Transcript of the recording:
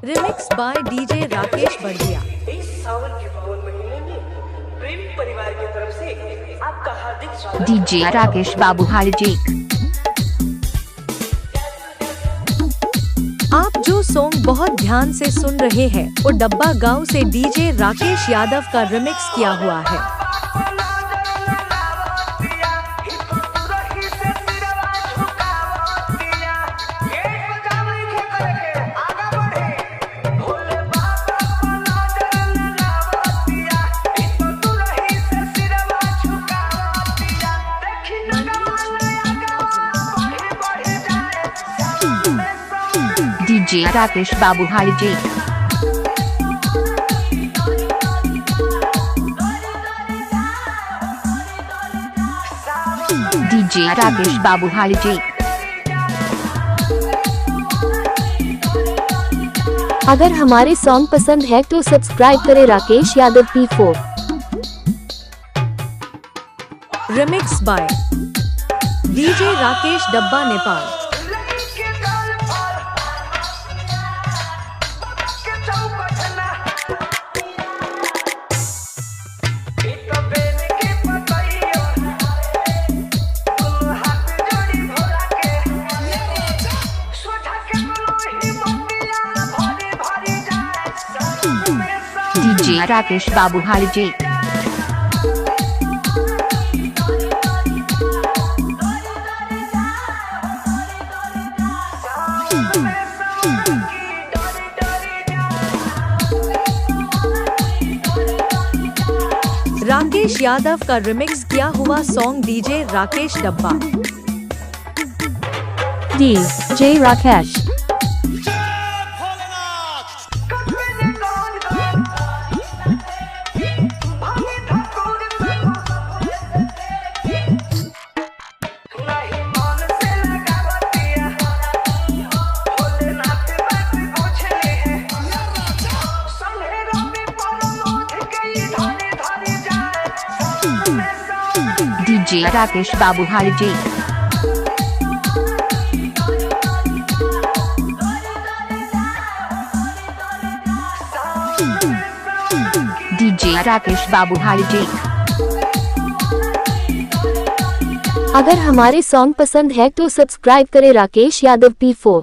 Remix by DJ Rakesh बढ़िया। इस सावन के पावन महीने में प्रेमी परिवार की तरफ से आपका हार्दिक स्वागत। डीजे राकेश बाबू हाजी। आप जो सॉन्ग बहुत ध्यान से सुन रहे हैं वो डब्बा गांव से डीजे राकेश यादव का रिमिक्स किया हुआ है। डीजे राकेश बाबू हाजी। डीजे राकेश बाबू हाजी। अगर हमारे सॉन्ग पसंद है तो सब्सक्राइब करें Rakesh Yadav P4। Remix by DJ Rakesh Dabba Nepal. DJ Rakesh बाबू हाजी। राकेश यादव का रिमिक्स किया हुआ सॉन्ग डीजे राकेश डब्बा। डीजे राकेश। डीजे राकेश बाबू हाजी। डीजे राकेश बाबू हाजी। अगर हमारे सॉन्ग पसंद है तो सब्सक्राइब करें राकेश यादव P4।